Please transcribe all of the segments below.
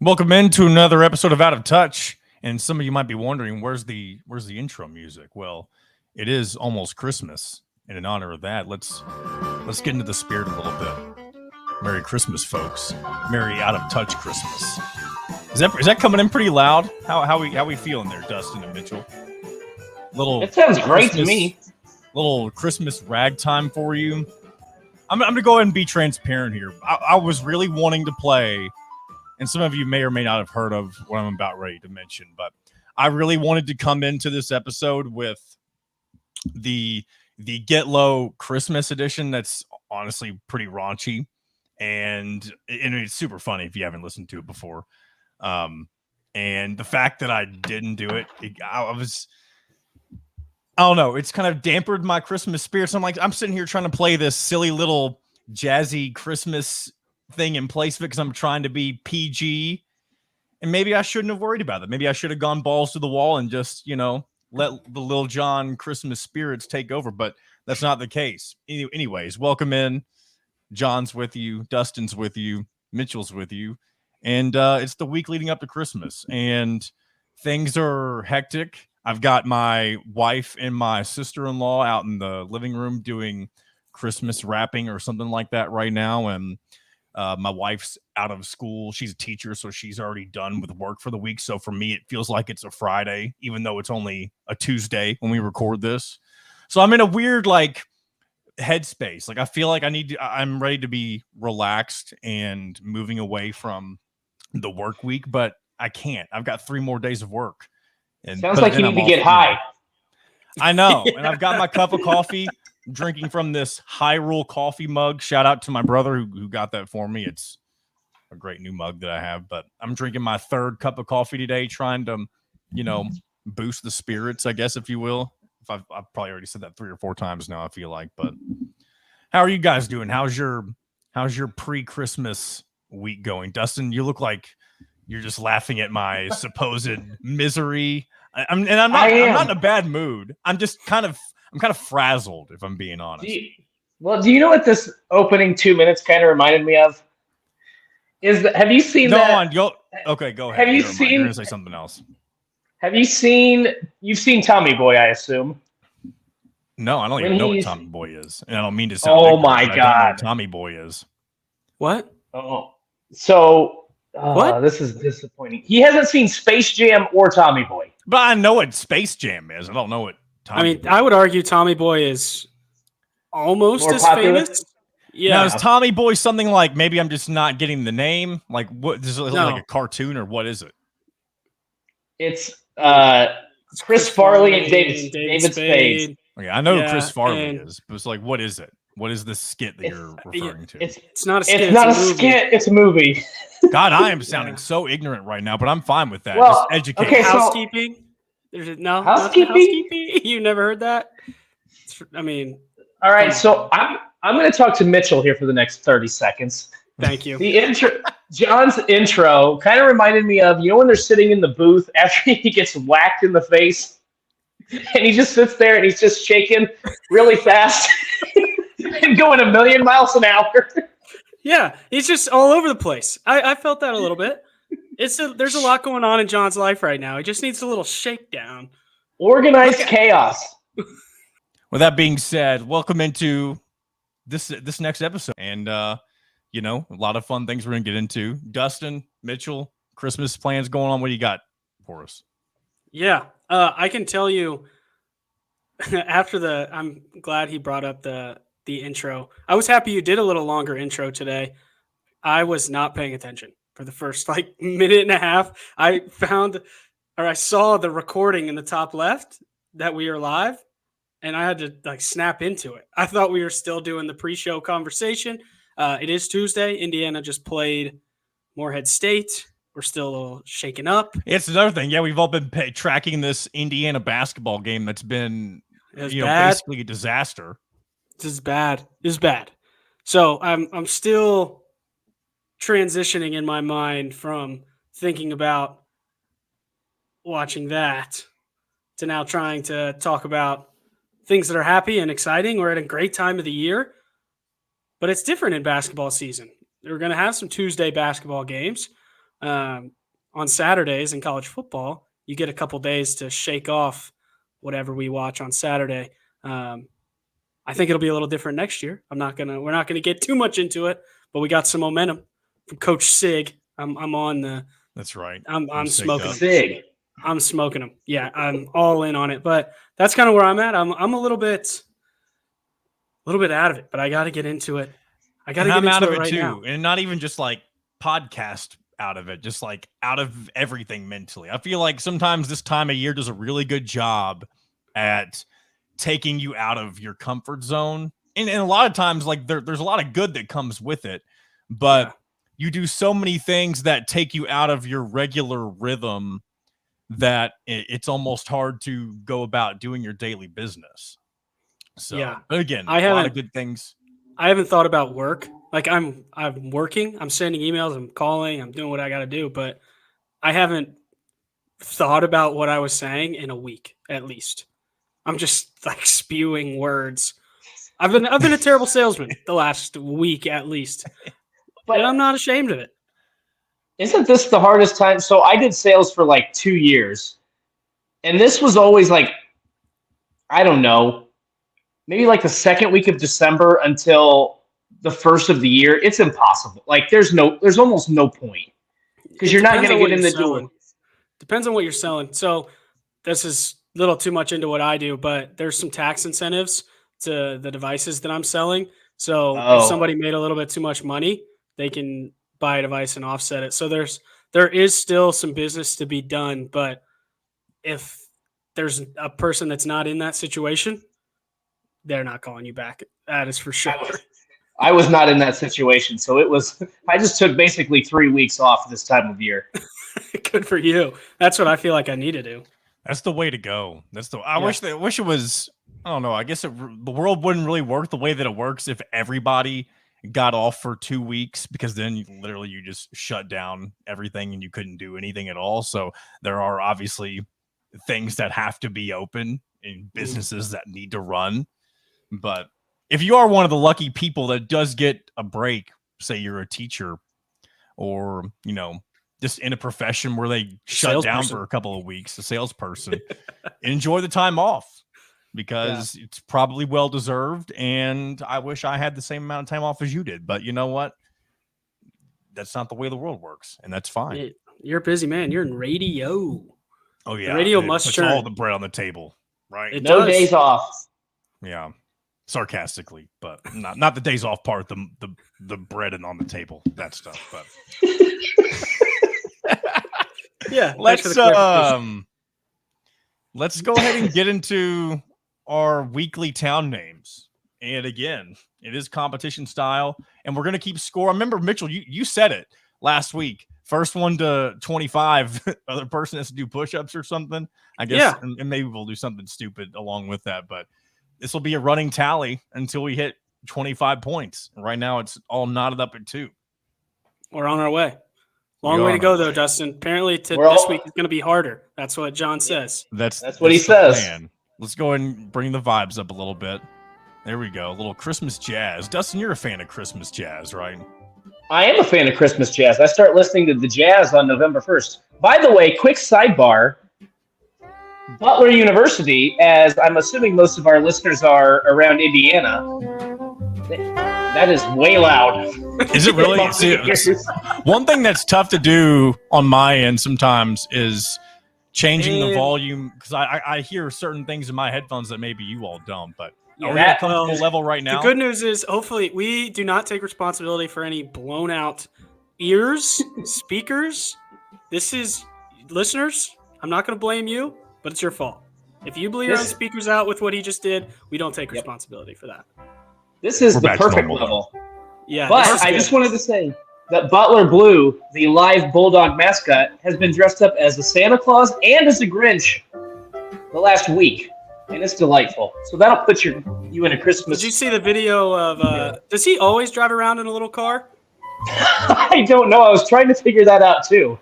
Welcome into another episode of Out of Touch. And some of you might be wondering, where's the intro music? Well, it is almost Christmas, and in honor of that, let's get into the spirit a little bit. Merry Christmas, folks! Merry Out of Touch Christmas. Is that coming in pretty loud? How we feeling there, Dustin and Mitchell? It sounds great to me. Little Christmas ragtime for you. I'm gonna go ahead and be transparent here. I was really wanting to play. And some of you may or may not have heard of what I'm about ready to mention, but I really wanted to come into this episode with the Get Low Christmas edition. That's honestly pretty raunchy, and it's super funny if you haven't listened to it before. And the fact that I didn't do it, I don't know. It's kind of dampened my Christmas spirit. So I'm sitting here trying to play this silly little jazzy Christmas thing in place of it because I'm trying to be PG, and maybe I shouldn't have worried about it. Maybe I should have gone balls to the wall and just, let the Lil Jon Christmas spirits take over, but that's not the case. Anyways, welcome in. John's with you, Dustin's with you, Mitchell's with you, and it's the week leading up to Christmas, and things are hectic. I've got my wife and my sister-in-law out in the living room doing Christmas wrapping or something like that right now, and my wife's out of school. She's a teacher, so she's already done with work for the week. So for me, it feels like it's a Friday, even though it's only a Tuesday when we record this. So I'm in a weird headspace. I feel like I'm ready to be relaxed and moving away from the work week, but I can't. I've got 3 more days of work. And sounds like you need to get high. I know. Yeah. And I've got my cup of coffee. Drinking from this Hyrule coffee mug. Shout out to my brother who got that for me. It's a great new mug that I have, but I'm drinking my 3rd cup of coffee today, trying to, boost the spirits, I guess, if you will. I've probably already said that 3 or 4 times now, I feel like, but how are you guys doing? How's your pre-Christmas week going? Dustin, you look like you're just laughing at my supposed misery. I'm not in a bad mood. I'm kind of frazzled, if I'm being honest. Do you know what this opening 2 minutes kind of reminded me of? Have you seen that? Okay, go ahead. You're going to say something else. You've seen Tommy Boy, I assume? No, I don't even know what Tommy Boy is. And I don't mean to sound Oh my God. I don't know what Tommy Boy is. What? Oh. So, what? This is disappointing. He hasn't seen Space Jam or Tommy Boy. But I know what Space Jam is. I don't know what Tommy Boy I would argue Tommy Boy is almost more as popular? Famous. Yeah. Now, is Tommy Boy something like, maybe I'm just not getting the name? Like, what? Is it like a cartoon, or what is it? It's Chris Farley and David Spade. Okay, I know who Chris Farley is, but it's like, what is it? What is this skit that you're referring to? It's not a skit. It's not a skit. It's a movie. God, I am sounding so ignorant right now, but I'm fine with that. Well, just educate. Okay, housekeeping. There's no housekeeping. You never heard that? All right. So I'm going to talk to Mitchell here for the next 30 seconds. Thank you. John's intro kind of reminded me of, when they're sitting in the booth after he gets whacked in the face, and he just sits there and he's just shaking really fast and going 1,000,000 miles an hour. Yeah, he's just all over the place. I felt that a little bit. There's a lot going on in John's life right now. He just needs a little shakedown. Organized chaos. With that being said, welcome into this next episode. And, a lot of fun things we're going to get into. Dustin, Mitchell, Christmas plans going on. What do you got for us? Yeah, I can tell you I'm glad he brought up the intro. I was happy you did a little longer intro today. I was not paying attention for the first minute and a half. I saw the recording in the top left that we are live, and I had to snap into it. I thought we were still doing the pre-show conversation. It is Tuesday. Indiana just played Morehead State. We're still a little shaken up. It's another thing. Yeah, we've all been tracking this Indiana basketball game that's been basically a disaster. This is bad. So I'm still transitioning in my mind from thinking about watching that to now trying to talk about things that are happy and exciting. We're at a great time of the year, but it's different in basketball season. We're going to have some Tuesday basketball games. On Saturdays in college football, you get a couple days to shake off whatever we watch on Saturday. I think it'll be a little different next year. We're not gonna get too much into it, but we got some momentum from Coach Sig. I'm on the. That's right. I'm smoking him. Sig. I'm smoking them. Yeah, I'm all in on it. But that's kind of where I'm at. I'm a little bit out of it, but I got to get into it. I got to get into out of it it right too, now. and not even just like podcast out of it, just like out of everything mentally. I feel like sometimes this time of year does a really good job at taking you out of your comfort zone, and a lot of times, like there's a lot of good that comes with it, but you do so many things that take you out of your regular rhythm that it's almost hard to go about doing your daily business. So, but again, a lot of good things. I haven't thought about work. Like I'm working, I'm sending emails, I'm calling, I'm doing what I got to do, but I haven't thought about what I was saying in a week at least. I'm just like spewing words. I've been a terrible salesman the last week at least. But I'm not ashamed of it. Isn't this the hardest time? So I did sales for like 2 years, and this was always like, I don't know, maybe like the second week of December until the first of the year. It's impossible. Like there's almost no point because you're not going to get in the door. Depends on what you're selling. So this is a little too much into what I do, but there's some tax incentives to the devices that I'm selling. So if somebody made a little bit too much money, they can buy a device and offset it. So there is still some business to be done, but if there's a person that's not in that situation, they're not calling you back. That is for sure. I was not in that situation, so I just took basically 3 weeks off this time of year. Good for you. That's what I feel like I need to do. That's the way to go. I wish it was. I don't know. I guess the world wouldn't really work the way that it works if everybody got off for 2 weeks, because then you just shut down everything and you couldn't do anything at all. So there are obviously things that have to be open and businesses that need to run. But if you are one of the lucky people that does get a break, say you're a teacher or, just in a profession where they shut down for a couple of weeks, a salesperson, enjoy the time off, because it's probably well-deserved. And I wish I had the same amount of time off as you did, but you know what? That's not the way the world works, and that's fine. You're a busy man. You're in radio. Oh yeah. The radio must turn. All the bread on the table, right? No days off. Yeah. Sarcastically, but not the days off part, the bread and on the table, that stuff. But yeah, let's go ahead and get into our weekly town names. And again, it is competition style, and we're gonna keep score. Remember, Mitchell, you said it last week. First one to 25, other person has to do push-ups or something. I guess, and maybe we'll do something stupid along with that, but this will be a running tally until we hit 25 points. Right now, it's all knotted up at 2. We're on our way. Long way to go, though, Dustin. Apparently, this week is going to be harder. That's what John says. That's what he says. Plan. Let's go ahead and bring the vibes up a little bit. There we go. A little Christmas jazz. Dustin, you're a fan of Christmas jazz, right? I am a fan of Christmas jazz. I start listening to the jazz on November 1st. By the way, quick sidebar. Butler University, as I'm assuming most of our listeners are around Indiana, that is way loud. Is it really? One thing that's tough to do on my end sometimes is changing the volume, because I hear certain things in my headphones that maybe you all don't, but are we at a comfortable level right now? The good news is, hopefully, we do not take responsibility for any blown out ears, speakers. This is, listeners, I'm not going to blame you, but it's your fault. If you blew your own speakers out with what he just did, we don't take responsibility for that. This is the perfect level. Yeah, but I just wanted to say that Butler Blue, the live Bulldog mascot, has been dressed up as a Santa Claus and as a Grinch the last week, and it's delightful. So that'll put you in a Christmas. Did you see the video of? Does he always drive around in a little car? I don't know. I was trying to figure that out too.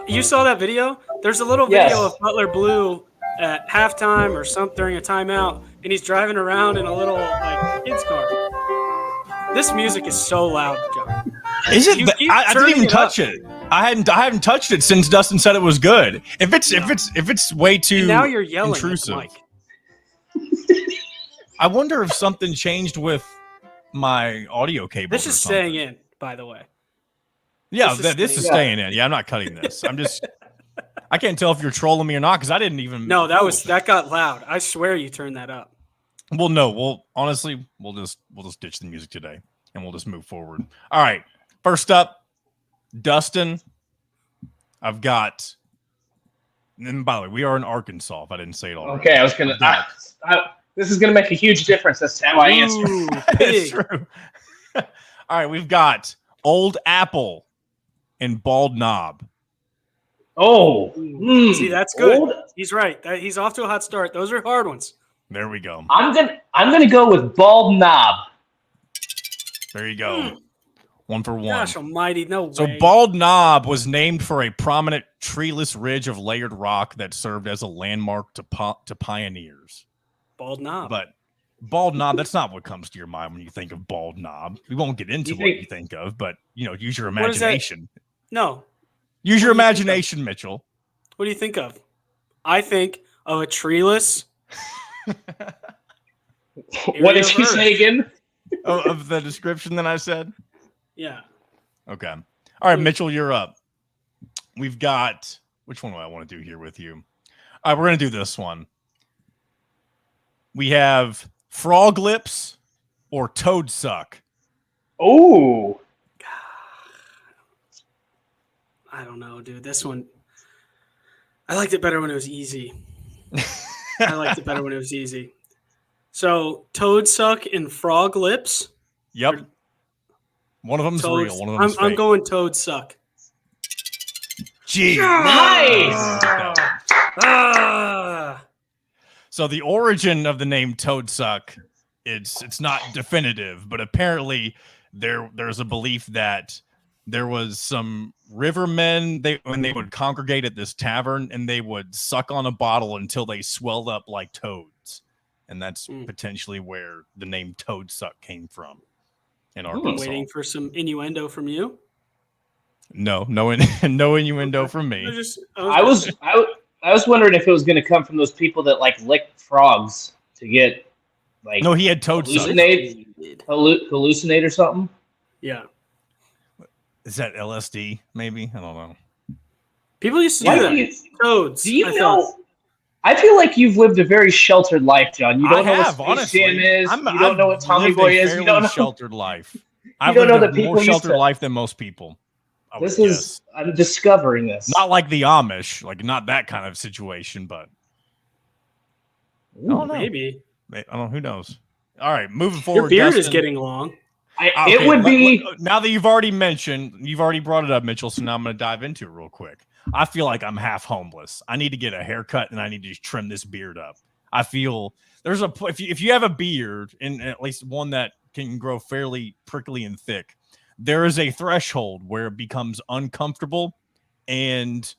You saw that video? There's a little video of Butler Blue at halftime or something during a timeout, and he's driving around in a little kid's car. This music is so loud, John. Is it? You keep I didn't turning even it touch up. it. I haven't touched it since Dustin said it was good. If it's way too And now you're yelling intrusive. at the mic. I wonder if something changed with my audio cable. This is staying in, by the way. Yeah, This is is staying in. Yeah, I'm not cutting this. I can't tell if you're trolling me or not because I didn't even. No, that got loud. I swear you turned that up. Well, no. Well, honestly, we'll just ditch the music today and we'll just move forward. All right. First up, Dustin. I've got. And by the way, we are in Arkansas. If I didn't say it already. Okay, I was gonna. This is gonna make a huge difference as to how I answer. It's true. All right, we've got Old Apple and Bald Knob. Oh, see, that's good. He's right. He's off to a hot start. Those are hard ones. There we go. I'm gonna go with Bald Knob. There you go. 1 for 1. Gosh almighty, no way. So Bald Knob was named for a prominent treeless ridge of layered rock that served as a landmark to pioneers. Bald Knob. But Bald Knob, that's not what comes to your mind when you think of Bald Knob. We won't get into what you think of, but use your imagination. No. Use your imagination, Mitchell. What do you think of? I think of a treeless. What did you say again? Of the description that I said? Yeah. Okay. All right, Mitchell, you're up. We've got, which one do I want to do here with you? All right, we're going to do this one. We have frog lips or toad suck. Oh. I don't know, dude. This one, I liked it better when it was easy. So, toad suck and frog lips. Yep. One of them's real. One of them's fake. I'm going toad suck. Gee. Nice. So the origin of the name toad suck, it's not definitive, but apparently there's a belief that there was some rivermen when they would congregate at this tavern and they would suck on a bottle until they swelled up like toads. And that's potentially where the name toad suck came from in Arkansas. I'm waiting for some innuendo from you. No innuendo from me. I was wondering if it was going to come from those people that like lick frogs to get like. No, he had toad suck. Hallucinate or something. Yeah. Is that LSD? Maybe, I don't know. People used to do that. Toads. Do you know? I feel like you've lived a very sheltered life, John. You don't know what Space Jam is. You don't know what Tommy Boy is. You don't know sheltered life. You don't know that people more sheltered life than most people. I'm discovering this. Not like the Amish, like not that kind of situation, but I don't know. Maybe. I don't know. Who knows? All right, moving forward. Your beard Dustin, is getting long. It would be now that you've already brought it up, Mitchell. So now I'm going to dive into it real quick. I feel like I'm half homeless. I need to get a haircut and I need to trim this beard up. I feel there's if you have a beard, and at least one that can grow fairly prickly and thick, there is a threshold where it becomes uncomfortable. And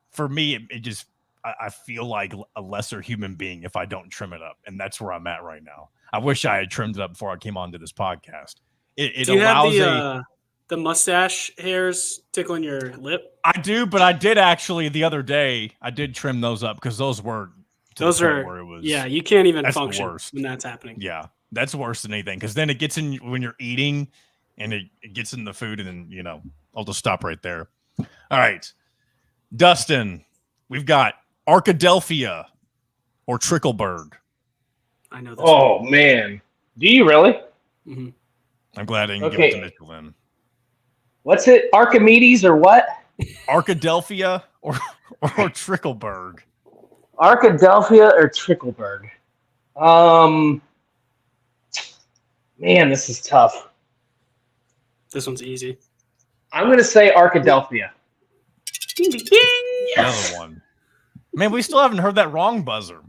for me, it just I feel like a lesser human being if I don't trim it up. And that's where I'm at right now. I wish I had trimmed it up before I came onto this podcast. It Do you allows have the mustache hairs tickling your lip? I do, but I did actually the other day. I did trim those up because those were where it was. Yeah, you can't even function when that's happening. Yeah, that's worse than anything because then it gets in when you're eating, and it gets in the food, and then I'll just stop right there. All right, Dustin, we've got Arkadelphia or Trickleberg. I know this. Oh man, do you really? Mm-hmm. I'm glad I didn't give it to Mitchell then. What's it? Archimedes or what? Arkadelphia or Trickleberg? Arkadelphia or Trickleberg? Man, this is tough. This one's easy. I'm going to say Arkadelphia. Ding, ding, ding. Another one. Man, we still haven't heard that wrong buzzer.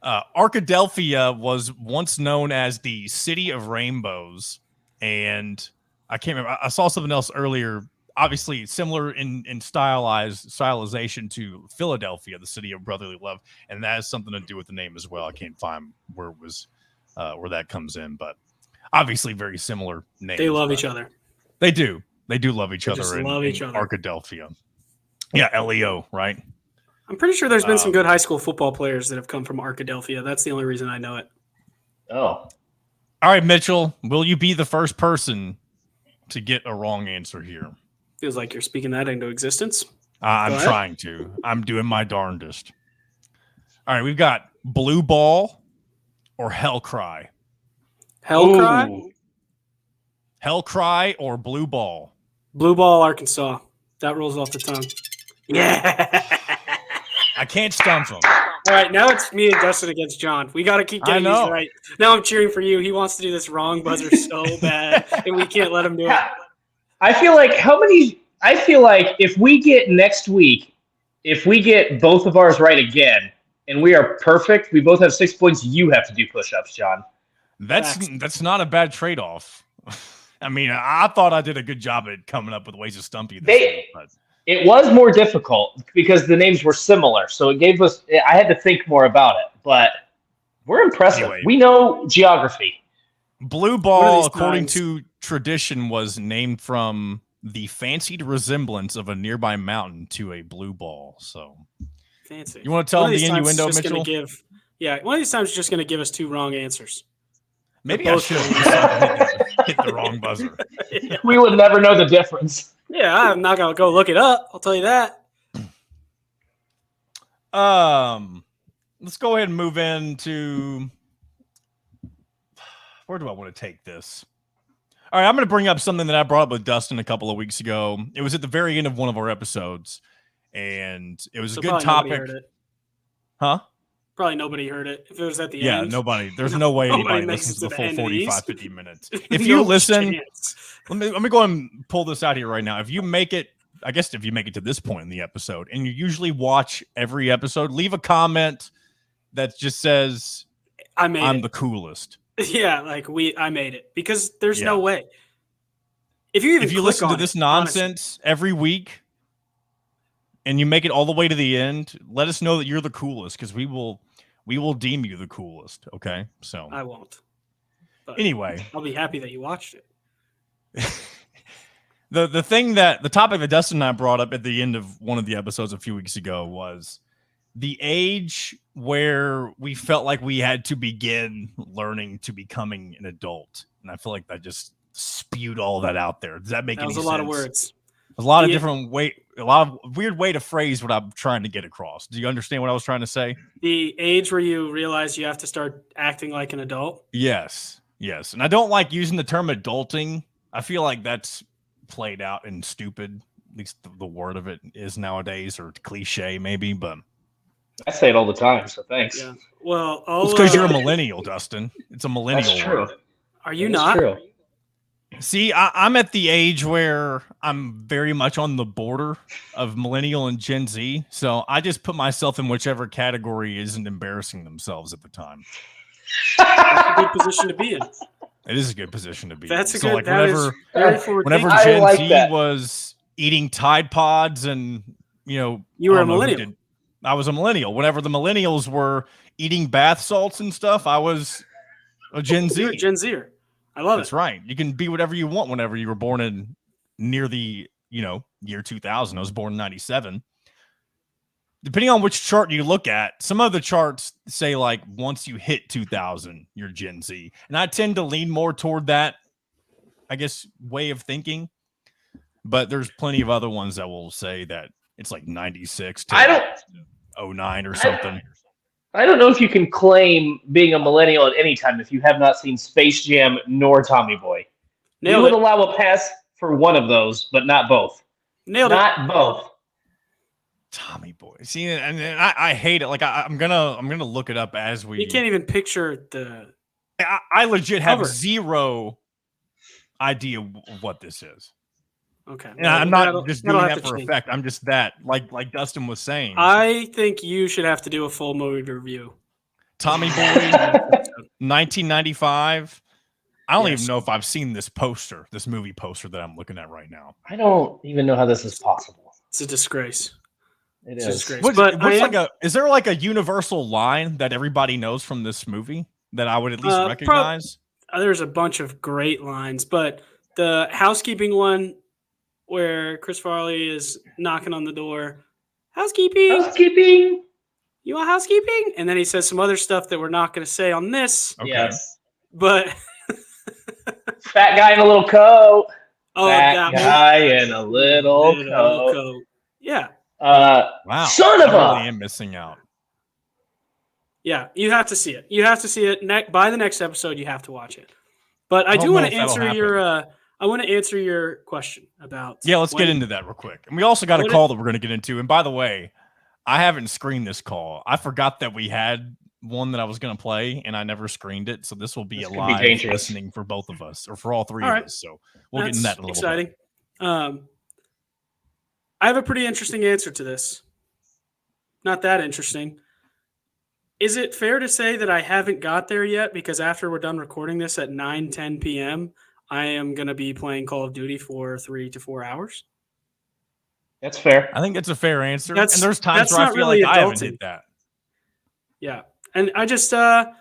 Arkadelphia was once known as the City of Rainbows, and I can't remember. I saw something else earlier, obviously similar in stylization to Philadelphia, the City of Brotherly Love, and that has something to do with the name as well. I can't find where it was, where that comes in, but obviously very similar names. They love each other. They do. They do love each They other just in love each other. Arkadelphia. Yeah, LEO, right? I'm pretty sure there's been some good high school football players that have come from Arkadelphia. That's the only reason I know it. Oh. All right, Mitchell, will you be the first person to get a wrong answer here? Feels like you're speaking that into existence. I'm trying to. I'm doing my darndest. All right, we've got Blue Ball or Hell Cry. Hell Cry? Ooh. Hell Cry or Blue Ball? Blue Ball, Arkansas. That rolls off the tongue. Yeah. I can't stump him. All right, now it's me and Dustin against John. We got to keep getting these right. Now I'm cheering for you. He wants to do this wrong buzzer so bad, and we can't let him do it. I feel like if we get next week, if we get both of ours right again, and we are perfect, we both have 6 points. You have to do push-ups, John. That's not a bad trade-off. I mean, I thought I did a good job at coming up with ways to stump you. It was more difficult because the names were similar, so it gave us. I had to think more about it, but we're impressive. Anyway, we know geography. Blue Ball, according to tradition, was named from the fancied resemblance of a nearby mountain to a blue ball. So fancy. You want to tell them the innuendo, Mitchell? One of these times, just going to give us two wrong answers. Maybe I should hit the wrong buzzer. We would never know the difference. Yeah, I'm not going to go look it up. I'll tell you that. Let's go ahead and move into where do I want to take this? All right, I'm going to bring up something that I brought up with Dustin a couple of weeks ago. It was at the very end of one of our episodes, and it was a good topic. Huh? Probably nobody heard it. If it was at the end. Yeah, nobody. There's no way anybody listens to the full 45, 50 minutes. If you listen, let me go and pull this out here right now. If you make it, I guess if you make it to this point in the episode, and you usually watch every episode, leave a comment that just says, I'm the coolest. Yeah, I made it. Because there's no way. If you listen to this nonsense every week and you make it all the way to the end, let us know that you're the coolest, because we will deem you the coolest. Okay, so I won't. But anyway, I'll be happy that you watched it. The topic that Dustin and I brought up at the end of one of the episodes a few weeks ago was the age where we felt like we had to begin learning to becoming an adult, and I feel like that just spewed all that out there. Does that make any sense? That was a lot of words. A lot of a lot of weird way to phrase what I'm trying to get across. Do you understand what I was trying to say? The age where you realize you have to start acting like an adult? Yes. And I don't like using the term adulting. I feel like that's played out and stupid. At least the word of it is nowadays, or cliche maybe, but I say it all the time, so thanks. Yeah. Well, it's because you're a millennial, Dustin. It's a millennial That's true. word. Are you not? True. See, I'm at the age where I'm very much on the border of millennial and Gen Z. So I just put myself in whichever category isn't embarrassing themselves at the time. That's a good position to be in. It is a good position to be That's in. A good, whenever Gen Z was eating Tide Pods and, you were a millennial. I was a millennial. Whenever the millennials were eating bath salts and stuff, I was a Gen Z. You're a Gen Zer. I love That's right. You can be whatever you want whenever you were born in near the, year 2000. I was born in 97. Depending on which chart you look at, some of the charts say like once you hit 2000, you're Gen Z. And I tend to lean more toward that, I guess, way of thinking. But there's plenty of other ones that will say that it's like 96 to 09 or something. I don't know if you can claim being a millennial at any time if you have not seen Space Jam nor Tommy Boy. We would allow a pass for one of those, but not both. Not both. Tommy Boy. See, and I hate it. Like I'm gonna look it up as we. You can't even picture the. I legit have zero idea of what this is. Okay. And I'm not just doing that for effect. I'm just that, like Dustin was saying. I think you should have to do a full movie review. Tommy Boy, 1995. I don't even know if I've seen this movie poster that I'm looking at right now. I don't even know how this is possible. It's a disgrace. It is. A disgrace. Is there like a universal line that everybody knows from this movie that I would at least recognize? There's a bunch of great lines, but the housekeeping one where Chris Farley is knocking on the door. Housekeeping. Housekeeping. You want housekeeping? And then he says some other stuff that we're not going to say on this. Okay. Yes. But fat guy in a little coat. that Fat guy in a little coat. Yeah. Wow. Son of I really a. am missing out. Yeah, you have to see it. You have to see it. By the next episode, you have to watch it. But I do want to answer your. I want to answer your question about. Yeah, let's get into that real quick. And we also got a call that we're going to get into. And by the way, I haven't screened this call. I forgot that we had one that I was going to play, and I never screened it. So this will be a live listening for both of us, or for all three of us. So we'll get into that in a little bit. I have a pretty interesting answer to this. Not that interesting. Is it fair to say that I haven't got there yet? Because after we're done recording this at 9:10 p.m., I am going to be playing Call of Duty for 3 to 4 hours. That's fair. I think that's a fair answer. And there's times where I feel like I haven't hit that. Yeah. And I just am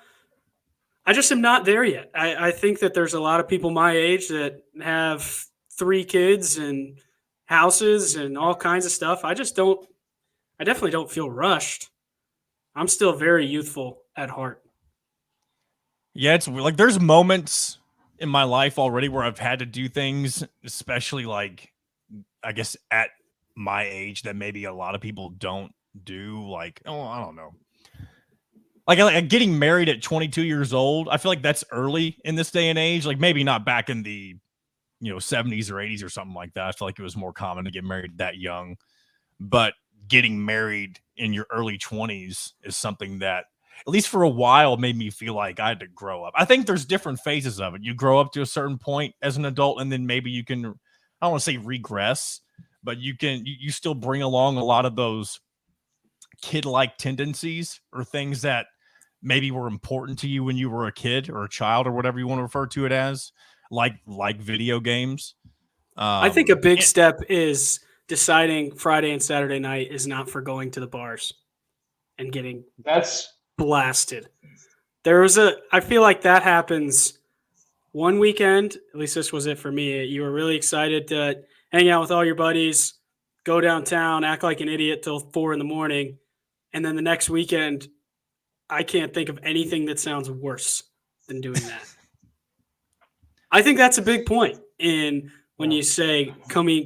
not there yet. I think that there's a lot of people my age that have 3 kids and houses and all kinds of stuff. I definitely don't feel rushed. I'm still very youthful at heart. Yeah, it's like there's moments in my life already where I've had to do things, especially like, I guess at my age, that maybe a lot of people don't do. Like, I don't know. Like getting married at 22 years old, I feel like that's early in this day and age. Like maybe not back in the 70s or 80s or something like that. I feel like it was more common to get married that young. But getting married in your early 20s is something that, at least for a while, made me feel like I had to grow up. I think there's different phases of it. You grow up to a certain point as an adult, and then maybe you can, I don't want to say regress, but you still bring along a lot of those kid-like tendencies or things that maybe were important to you when you were a kid or a child or whatever you want to refer to it as, like video games. I think a big step is deciding Friday and Saturday night is not for going to the bars and getting blasted. I feel like that happens one weekend. At least this was it for me. You were really excited to hang out with all your buddies, go downtown, act like an idiot till 4 a.m. And then the next weekend, I can't think of anything that sounds worse than doing that. I think that's a big point in when you say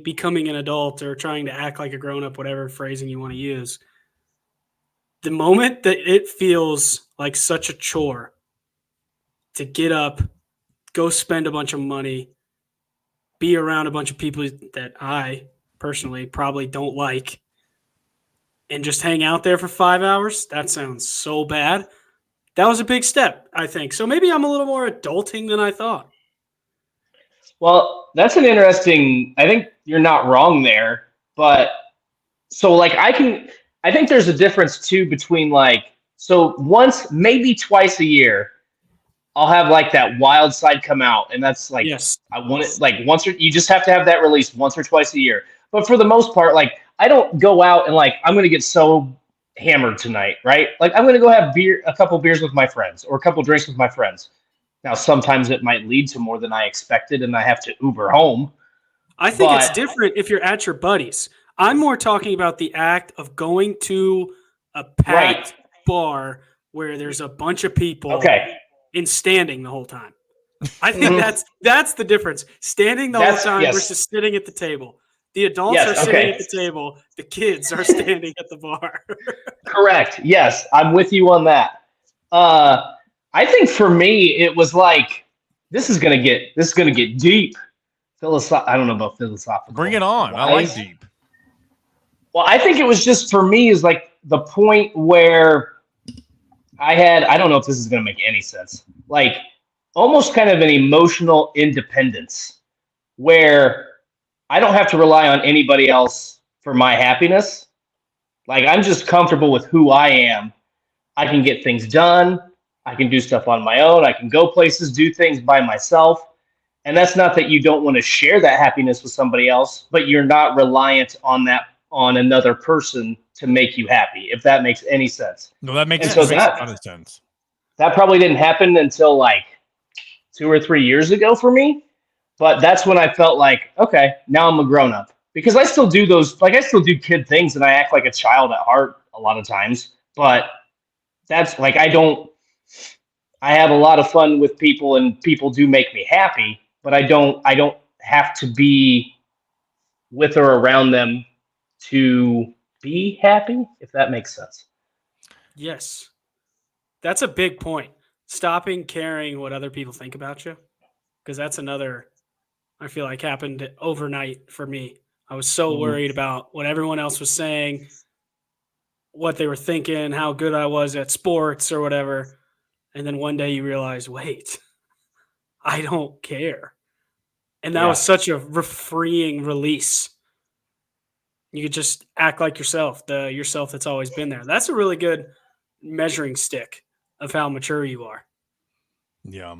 becoming an adult or trying to act like a grown-up, whatever phrasing you want to use. The moment that it feels like such a chore to get up, go spend a bunch of money, be around a bunch of people that I personally probably don't like, and just hang out there for 5 hours, that sounds so bad. That was a big step, I think. So maybe I'm a little more adulting than I thought. Well, that's an interesting, I think you're not wrong there, but so like I think there's a difference too between so once, maybe twice a year, I'll have like that wild side come out. And that's like, yes. I want it like you just have to have that release once or twice a year. But for the most part, like I don't go out and I'm going to get so hammered tonight, right? Like I'm going to go have a couple beers with my friends or a couple drinks with my friends. Now, sometimes it might lead to more than I expected, and I have to Uber home. I think it's different if you're at your buddies. I'm more talking about the act of going to a packed bar where there's a bunch of people and standing the whole time. I think that's the difference. Standing the whole time versus sitting at the table. The adults are sitting at the table. The kids are standing at the bar. Correct. Yes, I'm with you on that. I think for me, it was like, this is gonna get deep. I don't know about philosophical. Bring it on. I like deep. Well, I think it was just for me is like the point where I don't know if this is gonna make any sense. Like almost kind of an emotional independence where I don't have to rely on anybody else for my happiness. Like I'm just comfortable with who I am. I can get things done. I can do stuff on my own. I can go places, do things by myself. And that's not that you don't want to share that happiness with somebody else, but you're not reliant on another person to make you happy, if that makes any sense. No, that makes a lot of sense. That probably didn't happen until like 2 or 3 years ago for me. But that's when I felt like, okay, now I'm a grown up because I still do those, like I still do kid things and I act like a child at heart a lot of times. But that's like, I have a lot of fun with people and people do make me happy, but I don't have to be with or around them to be happy, if that makes sense. Yes. That's a big point. Stopping caring what other people think about you. Because that's another, I feel like, happened overnight for me. I was so worried about what everyone else was saying, what they were thinking, how good I was at sports or whatever. And then one day you realize, wait, I don't care. And that was such a freeing release. You could just act like yourself, the yourself that's always been there. That's a really good measuring stick of how mature you are. Yeah.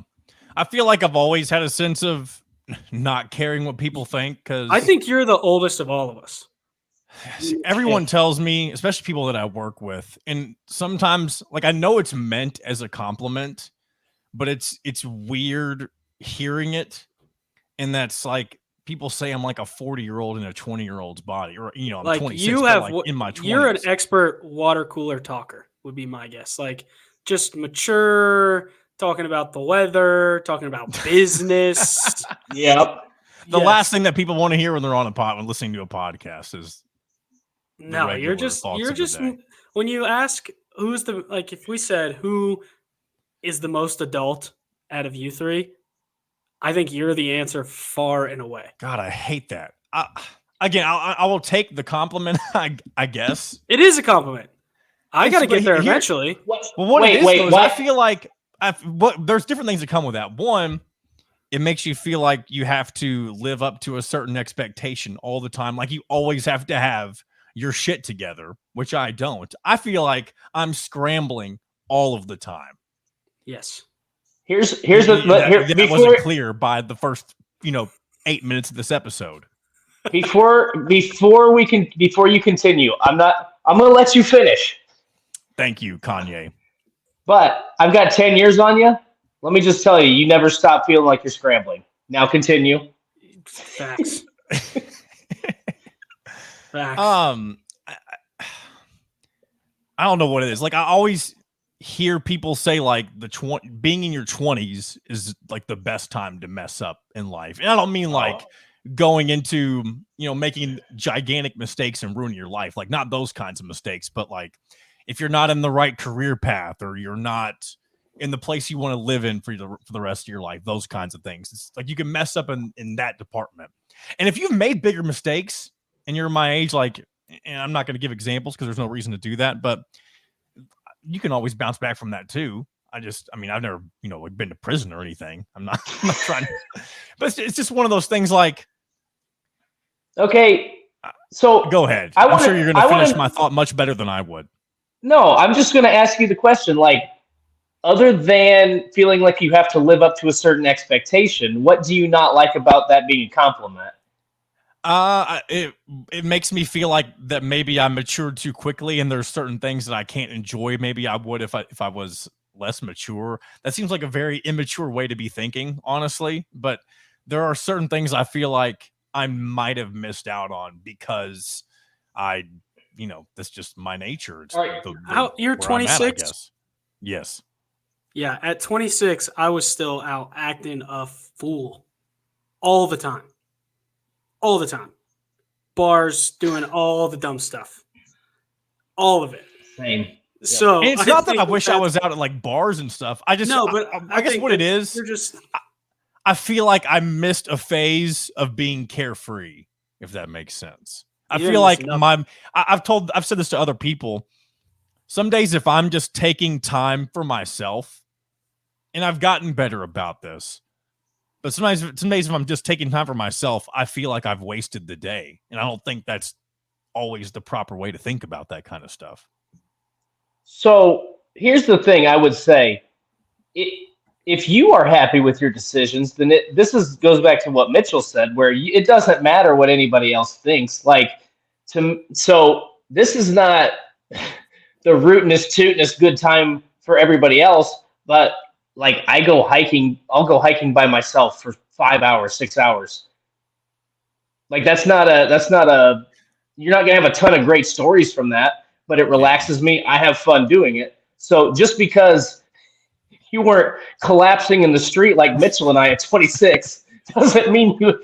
I feel like I've always had a sense of not caring what people think because I think you're the oldest of all of us. everyone tells me, especially people that I work with, and sometimes like I know it's meant as a compliment, but it's weird hearing it. And that's like people say I'm like a 40-year-old in a 20-year-old's body, or I'm Like 26, you but have, like in my 20s. you're an expert water cooler talker, would be my guess. Like just mature, talking about the weather, talking about business. Yep. The last thing that people want to hear when they're on a pod when listening to a podcast is no, you're just when you ask who's the, like if we said who is the most adult out of you three, I think you're the answer far and away. God, I hate that. I will take the compliment. I guess it is a compliment. I got to get there eventually. I feel like there's different things that come with that. One, it makes you feel like you have to live up to a certain expectation all the time. Like you always have to have your shit together, which I don't. I feel like I'm scrambling all of the time. Yes. That wasn't clear by the first 8 minutes of this episode. Before you continue, I'm gonna let you finish. Thank you, Kanye. But I've got 10 years on you. Let me just tell you, you never stop feeling like you're scrambling. Now continue. Facts. Facts. I don't know what it is. Like I always hear people say like being in your 20s is like the best time to mess up in life. And I don't mean like going into, making gigantic mistakes and ruining your life. Like not those kinds of mistakes, but like if you're not in the right career path or you're not in the place you want to live in for the rest of your life, those kinds of things. It's like you can mess up in that department. And if you've made bigger mistakes and you're my age, like, and I'm not going to give examples because there's no reason to do that, but you can always bounce back from that too. I've never, been to prison or anything. I'm not trying to, but it's just one of those things like, okay, so go ahead. I'm sure you're going to finish my thought much better than I would. No, I'm just going to ask you the question, like, other than feeling like you have to live up to a certain expectation, what do you not like about that being a compliment? It makes me feel like that maybe I matured too quickly and there's certain things that I can't enjoy. Maybe I would if I was less mature. That seems like a very immature way to be thinking, honestly. But there are certain things I feel like I might have missed out on because that's just my nature. It's you're 26? Yes. Yeah, at 26, I was still out acting a fool all the time. All the time. Bars, doing all the dumb stuff. All of it. Same. So and it's not that I wish I was out at like bars and stuff. I guess what it is, I feel like I missed a phase of being carefree, if that makes sense. I feel like I've said this to other people. Some days if I'm just taking time for myself, and I've gotten better about this, but some days if I'm just taking time for myself, I feel like I've wasted the day. And I don't think that's always the proper way to think about that kind of stuff. So here's the thing I would say. If you are happy with your decisions, then goes back to what Mitchell said, where it doesn't matter what anybody else thinks. So this is not the rootinest, tootinest good time for everybody else, but like I'll go hiking by myself for 5 hours, 6 hours. Like that's not a you're not gonna have a ton of great stories from that, but it relaxes me. I have fun doing it. So just because you weren't collapsing in the street like Mitchell and I at 26 doesn't mean you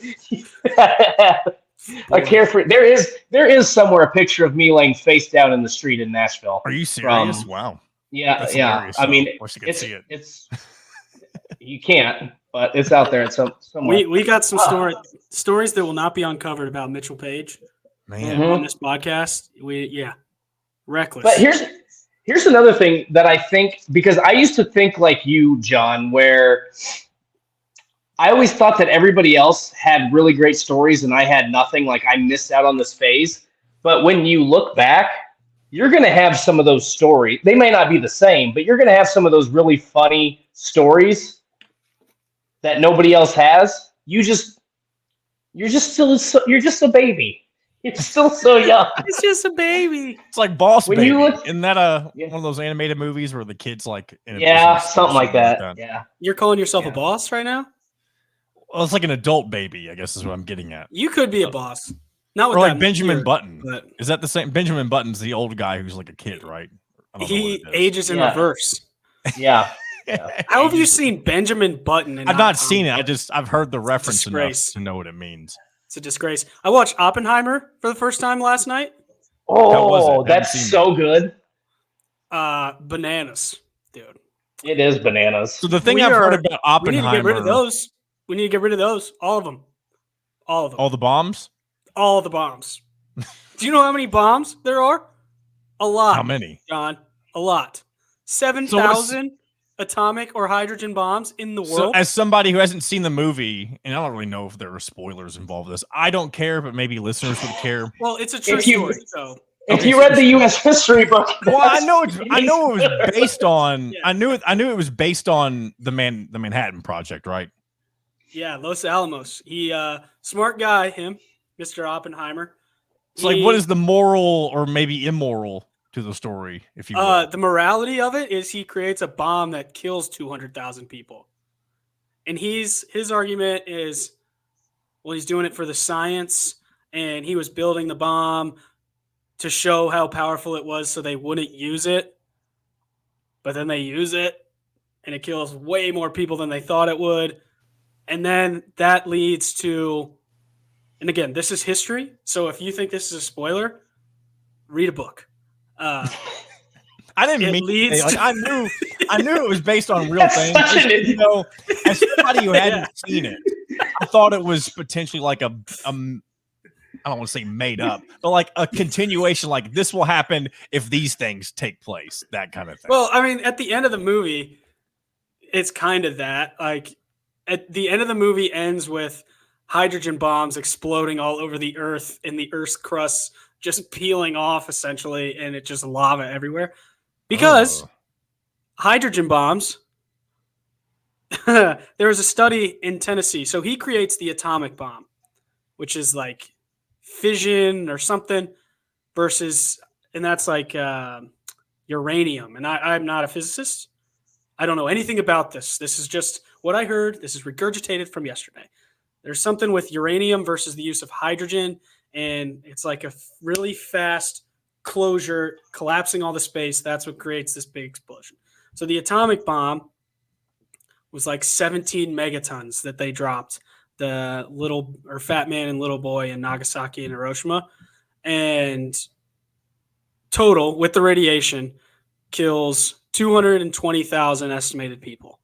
a carefree. There is somewhere a picture of me laying face down in the street in Nashville. Are you serious? Wow. Yeah, That's yeah. hilarious, I mean, though. Wish you could see it. It's you can't, but it's out there. It's somewhere. We got some stories that will not be uncovered about Mitchell Page Man. on this podcast. Reckless. But here's another thing that I think, because I used to think like you, John, where I always thought that everybody else had really great stories and I had nothing. Like I missed out on this phase. But when you look back, you're going to have some of those stories. They may not be the same, but you're going to have some of those really funny stories that nobody else has. You're just a baby. You're still so young. It's just a baby. It's like Boss When Baby. you look- Isn't that one of those animated movies where the kid's like in a Yeah, business or something like that. Yeah. You're calling yourself Yeah. a boss right now? Well, it's like an adult baby, I guess is what I'm getting at. You could be a boss. Not with Or like that Benjamin beard, Button. but Is that the same? Benjamin Button's the old guy who's like a kid, right? I don't know he what it is. ages in Yeah. reverse. Yeah. How have you seen Benjamin Button? And I've not seen it. I've heard the a reference enough disgrace. to know what it means. It's a disgrace. I watched Oppenheimer for the first time last night. How was it? Oh, Haven't that's seen so good. Bananas, dude. It is bananas. So the thing We I've are- heard about We need Oppenheimer, to get rid of those. We need to get rid of those. All of them. All of them. all the bombs. All the bombs. Do you know how many bombs there are? A lot. How many? John? A lot. 7,000 atomic or hydrogen bombs in the So, world. as somebody who hasn't seen the movie, and I don't really know if there are spoilers involved in this, I don't care, but maybe listeners would care. Well, it's a true If you- story. So If Okay, you so- read the U.S. history book, Well, I know it was that's- based on. Yeah. I knew it was based on the Manhattan Project, right? yeah, Los Alamos. He smart guy, him, Mr. Oppenheimer. So, like, what is the moral or maybe immoral to the story, if you will? The morality of it is he creates a bomb that kills 200,000 people. And his argument is, well, he's doing it for the science, and he was building the bomb to show how powerful it was so they wouldn't use it. But then they use it, and it kills way more people than they thought it would. And then that leads to, and again, this is history. So if you think this is a spoiler, read a book. I didn't it mean leads like to- I knew it was based on real That's things. such an- You know, as somebody who hadn't seen it, I thought it was potentially like I don't want to say made up, but like a continuation. Like this will happen if these things take place. That kind of thing. Well, I mean, at the end of the movie, it's kind of that. Like, at the end of the movie ends with hydrogen bombs exploding all over the Earth and the Earth's crust just peeling off, essentially, and it just lava everywhere. Because Oh. hydrogen bombs, there was a study in Tennessee. So he creates the atomic bomb, which is like fission or something, versus, and that's like uranium. And I'm not a physicist. I don't know anything about this. This is just what I heard. This is regurgitated from yesterday. There's something with uranium versus the use of hydrogen, and it's like a really fast closure, collapsing all the space. That's what creates this big explosion. So the atomic bomb was like 17 megatons that they dropped. The little or fat man and little boy in Nagasaki and Hiroshima, and total with the radiation kills 220,000 estimated people.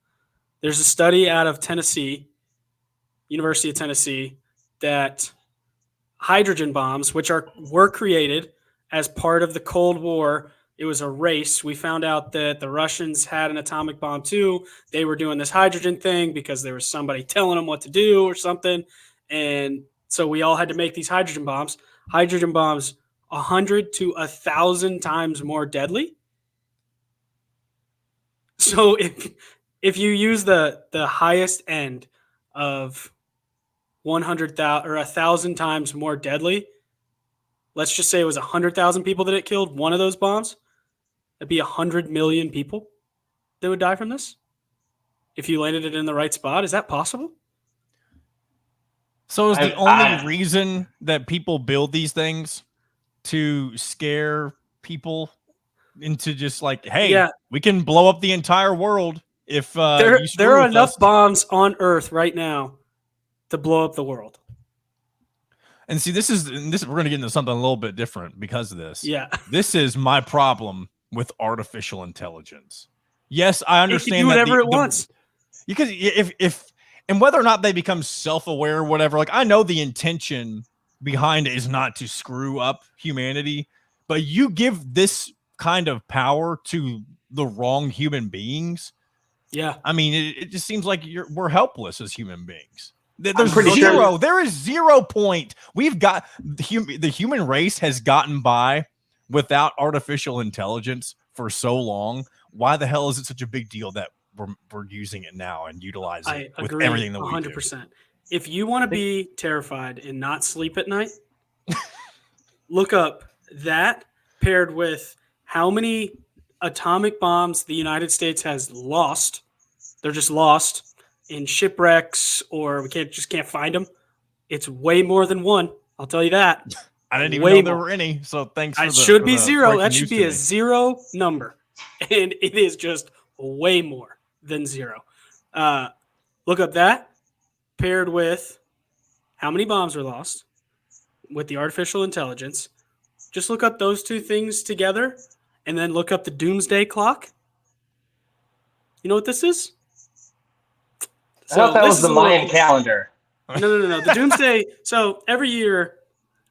There's a study out of Tennessee, University of Tennessee, that hydrogen bombs, which were created as part of the Cold War, it was a race. We found out that the Russians had an atomic bomb too. They were doing this hydrogen thing because there was somebody telling them what to do or something. And so we all had to make these hydrogen bombs. Hydrogen bombs 100 to 1,000 times more deadly. So if you use the highest end of 100,000 or 1,000 times more deadly, let's just say it was 100,000 people that it killed, one of those bombs, that'd be 100 million people that would die from this. If you landed it in the right spot, is that possible? So is the I- only reason that people build these things to scare people into just like, hey, Yeah. we can blow up the entire world if There you screw are with enough us. bombs on Earth right now to blow up the world. And see, this we're going to get into something a little bit different because of this. Yeah. This is my problem with artificial intelligence. Yes, I It can understand do that whatever it wants. because if and whether or not they become self-aware or whatever, like I know the intention behind it is not to screw up humanity, but you give this kind of power to the wrong human beings. Yeah. I mean, it just seems like we're helpless as human beings. I'm pretty sure There is 0 point. We've got the human race has gotten by without artificial intelligence for so long. Why the hell is it such a big deal that we're using it now and utilizing it with agree everything that we do? 100%. If you want to be terrified and not sleep at night, look up that paired with how many atomic bombs the United States has lost. They're just lost in shipwrecks, or we can't find them. It's way more than one. I'll tell you that. I didn't even Way know there more. were any. So thanks for It the should be the zero. breaking That news should to be a me. zero number, and it is just way more than zero. Look up that paired with how many bombs were lost with the artificial intelligence. Just look up those two things together, and then look up the doomsday clock. You know what this is? I thought that this was is the a little- Mayan calendar. No. The doomsday. So every year,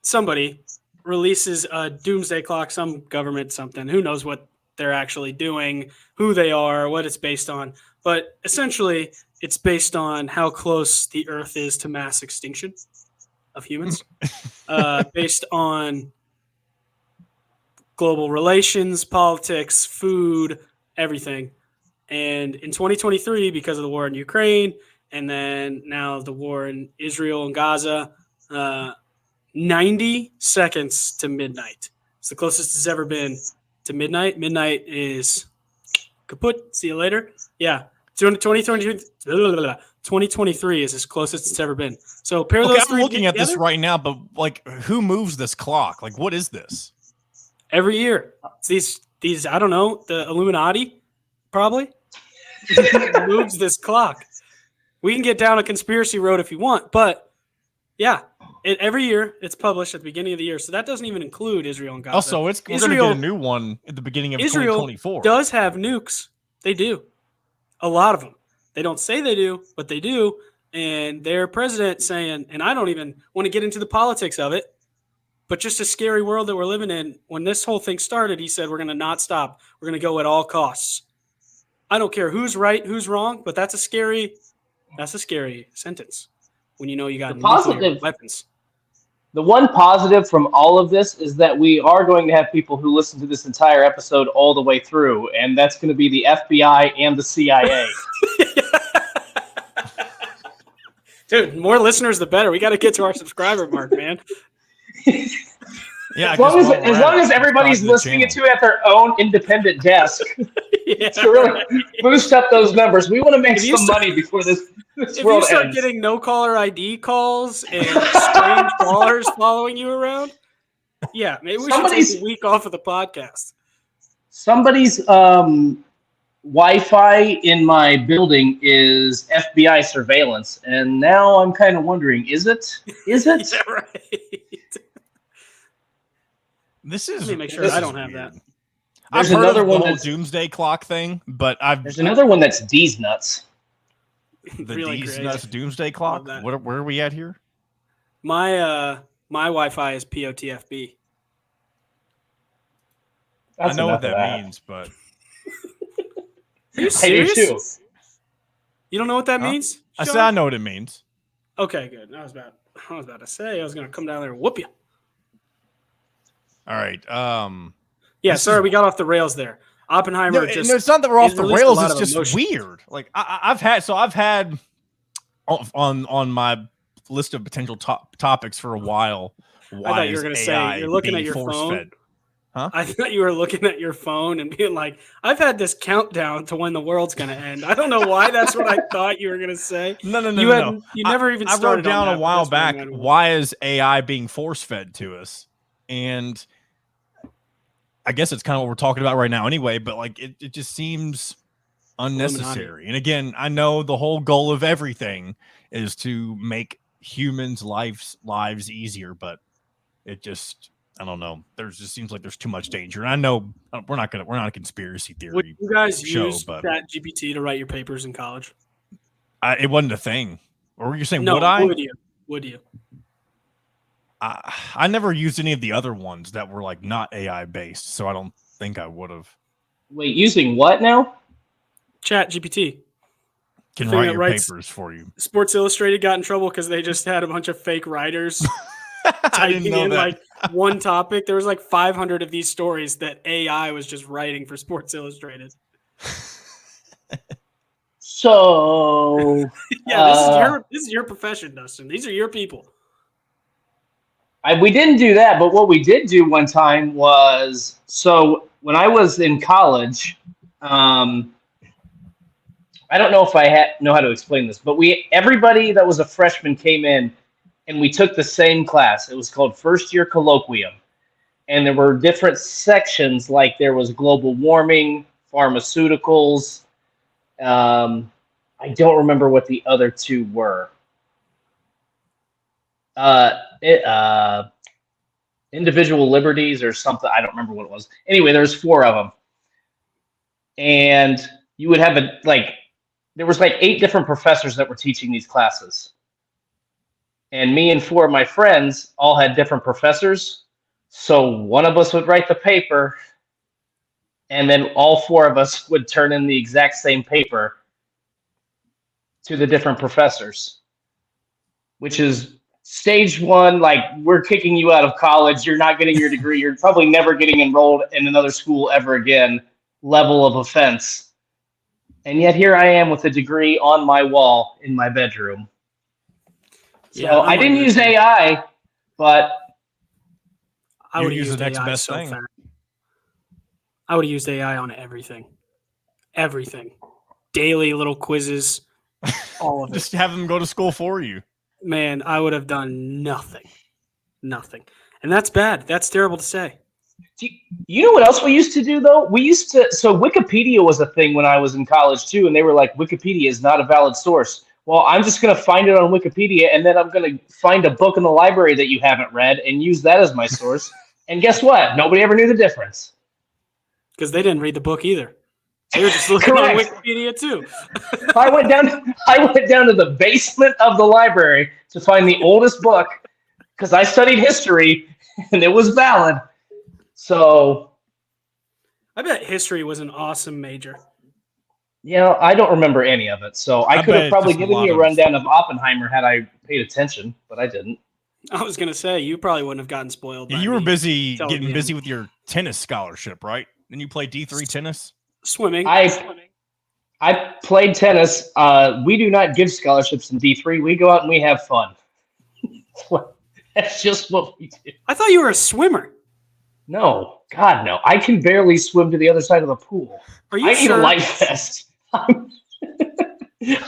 somebody releases a doomsday clock, some government, something. Who knows what they're actually doing, who they are, what it's based on. But essentially, it's based on how close the Earth is to mass extinction of humans, based on global relations, politics, food, everything. And in 2023, because of the war in Ukraine, and then now the war in Israel and Gaza, 90 seconds to midnight. It's the closest it's ever been to midnight. Midnight is kaput. See you later. Yeah. 2023 is as closest it's ever been. So pair Okay, those I'm three looking at this together. right now, but like, who moves this clock? Like, what is this? Every year. It's these I don't know, the Illuminati probably moves this clock. We can get down a conspiracy road if you want, but yeah, every year it's published at the beginning of the year. So that doesn't even include Israel and Gaza. Also, we're going to get a new one at the beginning of Israel 2024. does have nukes. They do. A lot of them. They don't say they do, but they do. And their president saying, and I don't even want to get into the politics of it, but just a scary world that we're living in. When this whole thing started, he said, we're going to not stop. We're going to go at all costs. I don't care who's right, who's wrong, but that's a scary sentence when you know you got nuclear weapons. The one positive from all of this is that we are going to have people who listen to this entire episode all the way through, and that's going to be the FBI and the CIA. Dude, more listeners the better. We got to get to our subscriber mark, man. Yeah, as long as everybody's listening to it at their own independent desk to really boost up those numbers. We want to make some money before this if world you start ends. getting no caller ID calls and strange callers following you around, yeah, maybe we should take a week off of the podcast. Somebody's Wi-Fi in my building is FBI surveillance, and now I'm kind of wondering, is it? Yeah, right. This is. Let me make sure I don't have that. I've heard of the whole doomsday clock thing, but there's another one that's D's nuts. The really D's great. nuts doomsday clock. Where are we at here? My Wi-Fi is POTFB. I know what that means, but are you serious? I do too. You don't know what that means? I said I know what it means. Okay, good. I was about to say I was going to come down there and whoop you. All right. Yeah, sorry, we got off the rails there. Oppenheimer no, it's not that we're off the rails. It's just emotion. Weird. Like I've had on my list of potential topics for a while. I thought you were going to say you're looking at your phone. Huh? I thought you were looking at your phone and being like, I've had this countdown to when the world's going to end. I don't know why that's what I thought you were going to say. No. You never even I started wrote down on a that, while but that's back, what I meant. why is AI being force-fed to us? And I guess it's kind of what we're talking about right now anyway, but like it just seems unnecessary. And again, I know the whole goal of everything is to make humans' lives easier, but it just, I don't know. There's just seems like there's too much danger. And I know we're not a conspiracy Would theory you guys show, use but ChatGPT to write your papers in college? it wasn't a thing. Or were you saying No, would I? Would you? I never used any of the other ones that were like not AI based, so I don't think I would have. Wait, using what now? ChatGPT. Can thing write that your writes- papers for you. Sports Illustrated got in trouble because they just had a bunch of fake writers I typing didn't know in that. like one topic. There was like 500 of these stories that AI was just writing for Sports Illustrated. So Yeah, this is your profession, Dustin. These are your people. we didn't do that, but what we did do one time was, so when I was in college, I don't know if I know how to explain this, but everybody that was a freshman came in and we took the same class. It was called First Year Colloquium. And there were different sections, like there was global warming, pharmaceuticals. I don't remember what the other two were. Individual liberties or something. I don't remember what it was. Anyway, there's 4 of them. And you would have there was like 8 different professors that were teaching these classes. And me and 4 of my friends all had different professors. So one of us would write the paper, and then all 4 of us would turn in the exact same paper to the different professors, which is stage 1, like, we're kicking you out of college, you're not getting your degree, you're probably never getting enrolled in another school ever again, level of offense. And yet here I am with a degree on my wall in my bedroom. So I didn't use AI, but I would have use used the next AI best so thing. fast. I would have used AI on everything. Everything. Daily little quizzes, all of it. Just have them go to school for you. Man, I would have done nothing. Nothing. And that's bad. That's terrible to say. you know what else we used to do, though? So Wikipedia was a thing when I was in college, too, and they were like, Wikipedia is not a valid source. Well, I'm just going to find it on Wikipedia, and then I'm going to find a book in the library that you haven't read and use that as my source. And guess what? Nobody ever knew the difference. Because they didn't read the book either. They were just looking on Correct. Wikipedia, too. I went down to the basement of the library to find the oldest book because I studied history, and it was valid. So, I bet history was an awesome major. yeah, I don't remember any of it. So I could bet have probably just a given lot you a of- rundown of Oppenheimer had I paid attention, but I didn't. I was going to say, you probably wouldn't have gotten spoiled. Yeah, by you were me busy telling getting you. busy with your tennis scholarship, right? Didn't you play D3 tennis? Swimming. I played tennis. We do not give scholarships in D3. We go out and we have fun. That's just what we do. I thought you were a swimmer. No, God, no. I can barely swim to the other side of the pool. Are you I need sure? a life vest.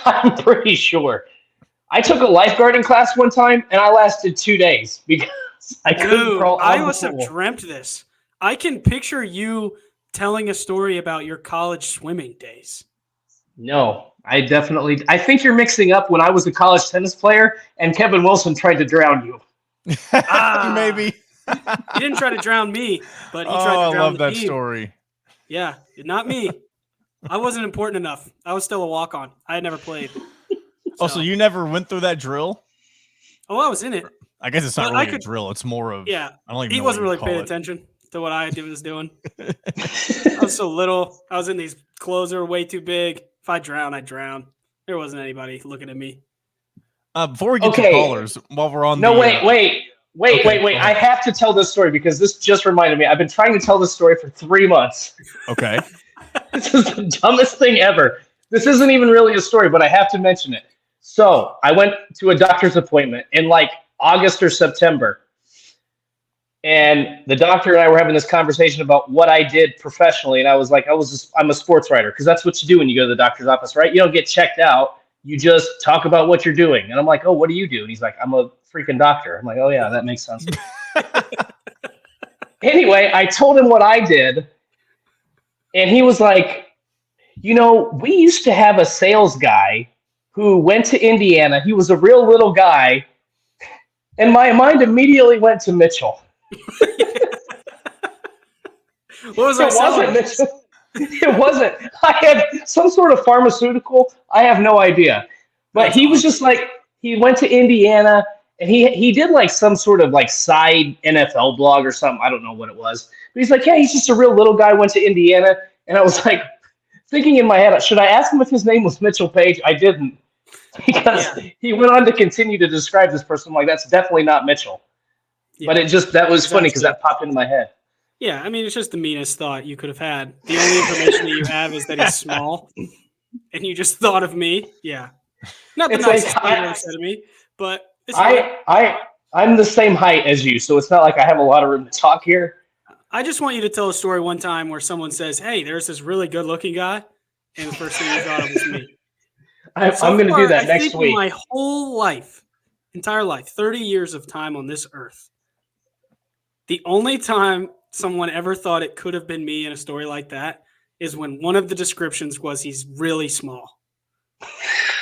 I'm pretty sure. I took a lifeguarding class one time, and I lasted 2 days because I couldn't Dude, crawl out I of the must have pool. dreamt this. I can picture you telling a story about your college swimming days. No, I think you're mixing up when I was a college tennis player and Kevin Wilson tried to drown you. Maybe. He didn't try to drown me, but he Oh, tried I to drown love the that team. story. Yeah, not me. I wasn't important enough. I was still a walk-on. I had never played. Oh, so you never went through that drill? Oh, I was in it. I guess it's not But I really a drill. It's more of Yeah, I don't even he know wasn't what really you paying call it. attention to what I was doing. I was so little. I was in these clothes that were way too big. If I drown, I drown. There wasn't anybody looking at me. Before we get to Okay. callers, while we're on No, the wait. okay, go I ahead. have to tell this story because this just reminded me. I've been trying to tell this story for 3 months. Okay. This is the dumbest thing ever. This isn't even really a story, but I have to mention it. So I went to a doctor's appointment in like August or September. And the doctor and I were having this conversation about what I did professionally, and I was like, I'm a sports writer, because that's what you do when you go to the doctor's office, right? You don't get checked out. You just talk about what you're doing. And I'm like, oh, what do you do? And he's like, I'm a freaking doctor. I'm like, oh yeah, that makes sense. Anyway, I told him what I did, and he was like, we used to have a sales guy who went to Indiana. He was a real little guy, and my mind immediately went to Mitchell. What was I selling? It wasn't. I had some sort of pharmaceutical. I have no idea. But he was just like, he went to Indiana, and he did like some sort of like side NFL blog or something. I don't know what it was. But he's like, yeah, he's just a real little guy, went to Indiana. And I was like, thinking in my head, should I ask him if his name was Mitchell Page? I didn't. Because he went on to continue to describe this person. I'm like, that's definitely not Mitchell. Yeah. But that was funny because that popped into my head. Yeah, I mean, it's just the meanest thought you could have had. The only information that you have is that he's small, and you just thought of me. Yeah. Not the nicest thing you ever said to me, but it's I'm the same height as you, so it's not like I have a lot of room to talk here. I just want you to tell a story one time where someone says, hey, there's this really good-looking guy, and the first thing you thought of was me. I'm going to do that next week. My whole life, entire life, 30 years of time on this earth, the only time someone ever thought it could have been me in a story like that is when one of the descriptions was he's really small.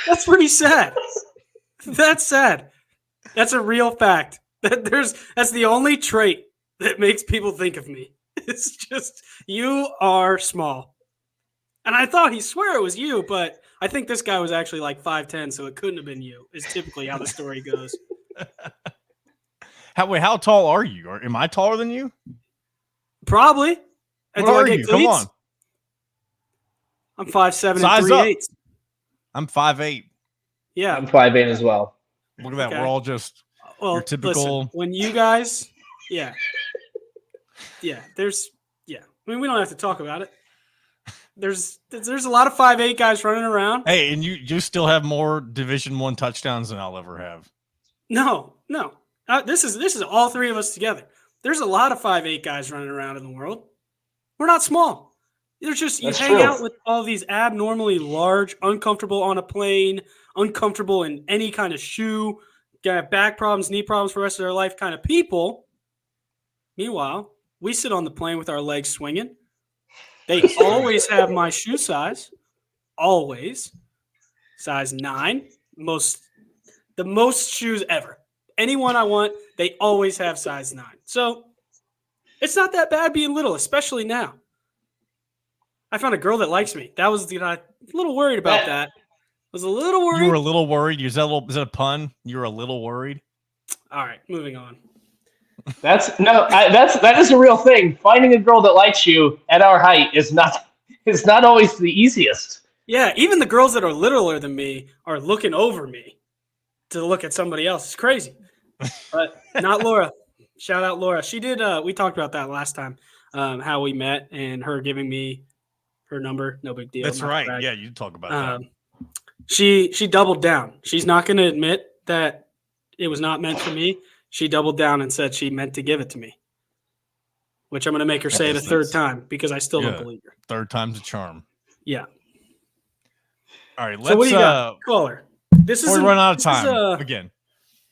That's pretty sad. That's sad. That's a real fact. That's the only trait that makes people think of me. It's just, you are small. And I thought, he swear it was you, but I think this guy was actually like 5'10", so it couldn't have been you, is typically how the story goes. How tall are you? Am I taller than you? Probably. What are you? Come on. I'm 5'7" and 3/8. I'm 5'8". Yeah. I'm 5'8" as well. Look at that. Okay. We're all just your typical. Listen, when you guys, I mean, we don't have to talk about it. There's a lot of 5'8" guys running around. Hey, and you still have more Division I touchdowns than I'll ever have. No. This is all three of us together. There's a lot of 5'8" guys running around in the world. We're not small. There's just you hang out with all these abnormally large, uncomfortable on a plane, uncomfortable in any kind of shoe, got back problems, knee problems for the rest of their life kind of people. Meanwhile, we sit on the plane with our legs swinging. They always have my shoe size. Always. Size 9. The most shoes ever. Anyone I want, they always have size 9. So it's not that bad being little, especially now. I found a girl that likes me. That was a little worried about that. I was a little worried. You were a little worried? Is that a pun? You were a little worried? All right, moving on. That is a real thing. Finding a girl that likes you at our height is not always the easiest. Yeah, even the girls that are littler than me are looking over me to look at somebody else. It's crazy. But not Laura. Shout out Laura. She did. We talked about that last time, how we met and her giving me her number. No big deal. That's right. Yeah, you talk about that. She doubled down. She's not going to admit that it was not meant for me. She doubled down and said she meant to give it to me, which I'm going to make her say it a third time because I still don't believe her. Third time's a charm. Yeah. All right. Let's. So what do you got? Caller. We're running out of time again.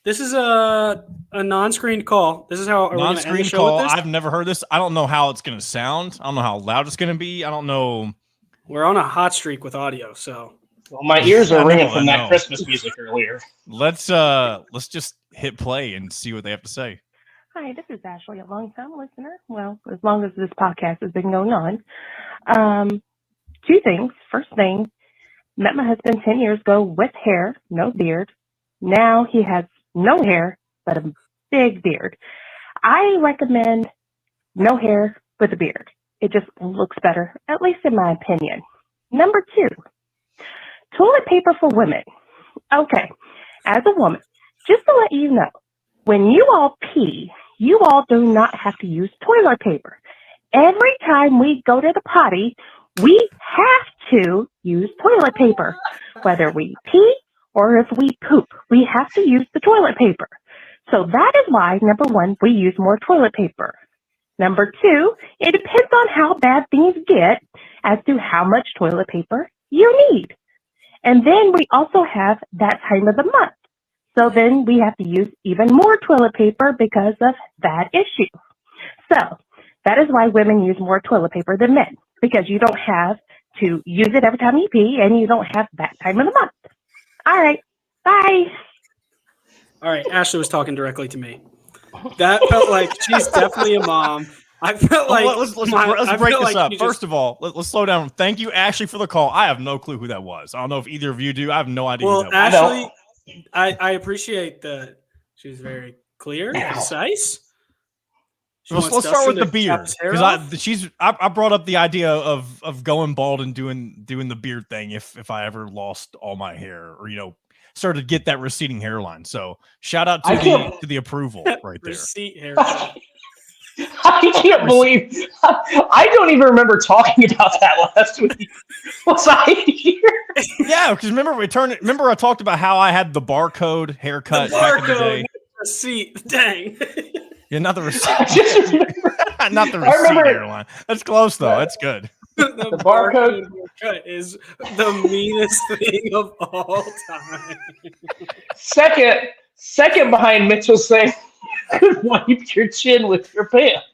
This is a non-screened call. This is how we're going to end the show with this? I've never heard this. I don't know how it's going to sound. I don't know how loud it's going to be. I don't know. We're on a hot streak with audio, so. Well, my ears are ringing from that Christmas music earlier. Let's just hit play and see what they have to say. Hi, this is Ashley, a long-time listener. Well, as long as this podcast has been going on. Two things. First thing, met my husband 10 years ago with hair, no beard. Now he has no hair, but a big beard. I recommend no hair with a beard. It just looks better, at least in my opinion. Number 2, toilet paper for women. Okay, as a woman, just to let you know, when you all pee, you all do not have to use toilet paper. Every time we go to the potty, we have to use toilet paper. Whether we pee or if we poop, we have to use the toilet paper. So that is why, number one, we use more toilet paper. Number two, it depends on how bad things get as to how much toilet paper you need. And then we also have that time of the month. So then we have to use even more toilet paper because of that issue. So that is why women use more toilet paper than men, because you don't have to use it every time you pee and you don't have that time of the month. All right. Bye. All right, Ashley was talking directly to me. That felt like she's definitely a mom. I felt like let's break this up. First of all, let's slow down. Thank you, Ashley, for the call. I have no clue who that was. I don't know if either of you do. I have no idea. Well, who that was. Ashley, I appreciate that she's very clear, concise. Let's start with the beard, because I brought up the idea of going bald and doing the beard thing if I ever lost all my hair or started to get that receding hairline. So shout out to the approval right there. Receipt hairline. I can't believe I don't even remember talking about that last week. Was I here? Yeah, because remember I talked about how I had the barcode haircut back in the day. Receipt, dang. Yeah, not the receipt. Not the receipt hairline. That's close though. That's good. The barcode haircut is the meanest thing of all time. Second behind Mitchell saying, "Could wipe your chin with your pants."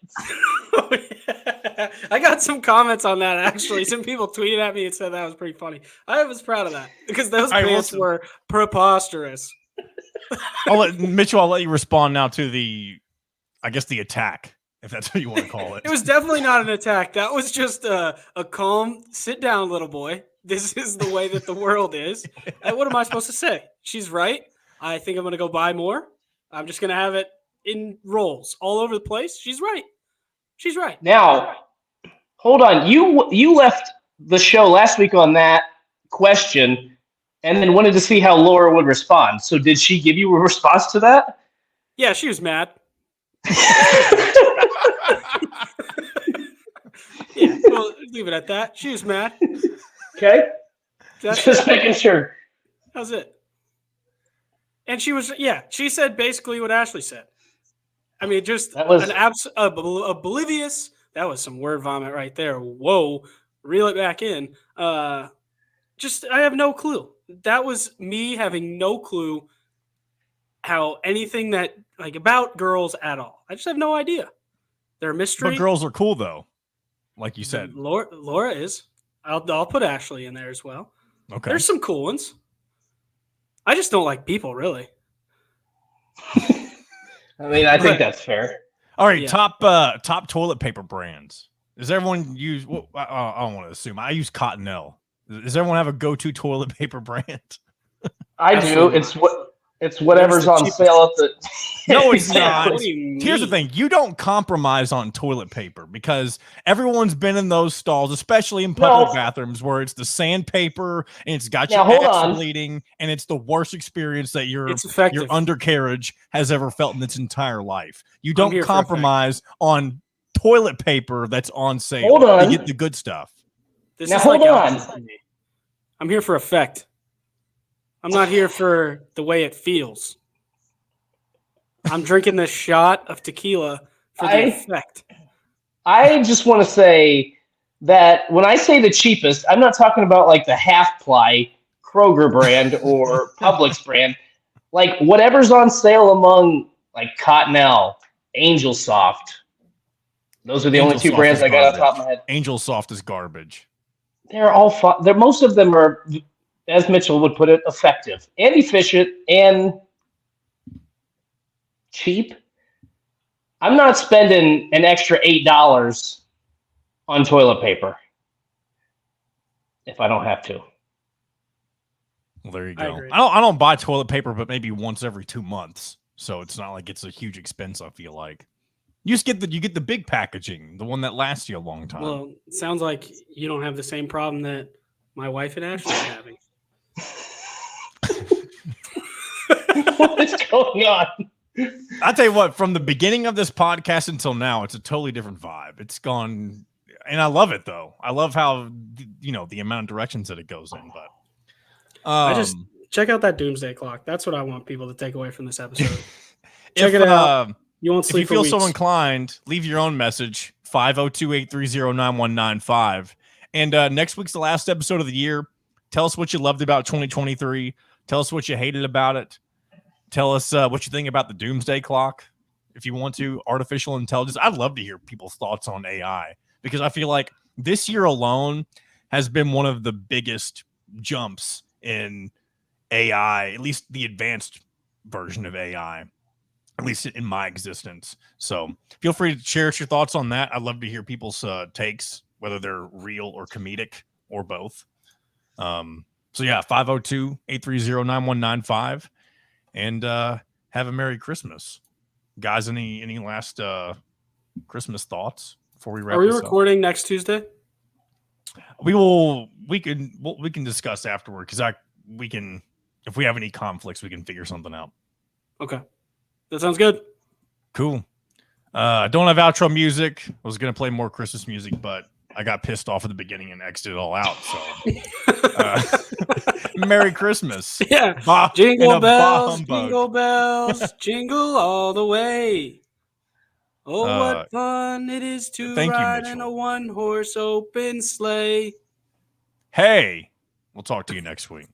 Oh, yeah. I got some comments on that actually. Some people tweeted at me and said that was pretty funny. I was proud of that because those pants were preposterous. I'll let you respond now to the attack, if that's what you want to call it. It was definitely not an attack. That was just a calm, sit down, little boy. This is the way that the world is. What am I supposed to say? She's right. I think I'm going to go buy more. I'm just going to have it in rolls all over the place. She's right. She's right. Now, hold on. You left the show last week on that question and then wanted to see how Laura would respond. So did she give you a response to that? Yeah, she was mad. Yeah, well, leave it at that. She was mad. Okay. Just making sure. How's it? And she said basically what Ashley said. I mean, just oblivious. That was some word vomit right there. Whoa, reel it back in. I have no clue. That was me having no clue how anything that about girls at all. I just have no idea. They're a mystery. But girls are cool though, like you said. Laura is. I'll put Ashley in there as well. Okay. There's some cool ones. I just don't like people, really. I mean, I think that's fair. All right, yeah. Top toilet paper brands. Does everyone use? Well, I don't want to assume. I use Cottonelle. Does everyone have a go-to toilet paper brand? I do. It's whatever's on sale at the. No, it's not. Here's the thing: you don't compromise on toilet paper because everyone's been in those stalls, especially in public bathrooms, where it's the sandpaper and it's got your ass bleeding, and it's the worst experience that your undercarriage has ever felt in its entire life. You don't compromise on toilet paper that's on sale. Hold on. You get the good stuff. Hold on. I'm here for effect. I'm not here for the way it feels. I'm drinking this shot of tequila for the effect. I just want to say that when I say the cheapest, I'm not talking about the half-ply Kroger brand or Publix brand. Whatever's on sale among Cottonelle, Angel Soft. Those are the only two brands I got off the top of my head. Angel Soft is garbage. They're all fun. Most of them are, as Mitchell would put it, effective and efficient and cheap. I'm not spending an extra $8 on toilet paper if I don't have to. Well, there you go. I don't buy toilet paper, but maybe once every 2 months. So it's not like it's a huge expense. I feel like you get the big packaging, the one that lasts you a long time. Well, it sounds like you don't have the same problem that my wife and Ashley are having. What is going on? I'll tell you what, from the beginning of this podcast until now, it's a totally different vibe. It's gone, and I love it, though. I love how, the amount of directions that it goes in. But I just check out that doomsday clock. That's what I want people to take away from this episode. Check it out. You won't If sleep you feel for so weeks. inclined, leave your own message, 502-830-9195. And next week's the last episode of the year. Tell us what you loved about 2023. Tell us what you hated about it. Tell us what you think about the doomsday clock. If you want to, artificial intelligence. I'd love to hear people's thoughts on AI because I feel like this year alone has been one of the biggest jumps in AI, at least the advanced version of AI, at least in my existence. So feel free to share your thoughts on that. I'd love to hear people's takes, whether they're real or comedic or both. So yeah, 502-830-9195 and have a Merry Christmas. Guys, any last Christmas thoughts before we wrap Are we this recording next Tuesday? We can discuss afterward because we can, if we have any conflicts, we can figure something out. Okay. That sounds good. Cool. Don't have outro music. I was gonna play more Christmas music, but I got pissed off at the beginning and exited it all out. So Merry Christmas. Yeah. Bah, Jingle bells, humbug. jingle bells, jingle all the way. Oh, what fun it is to thank you, ride in Mitchell. a one-horse open sleigh. Hey, we'll talk to you next week.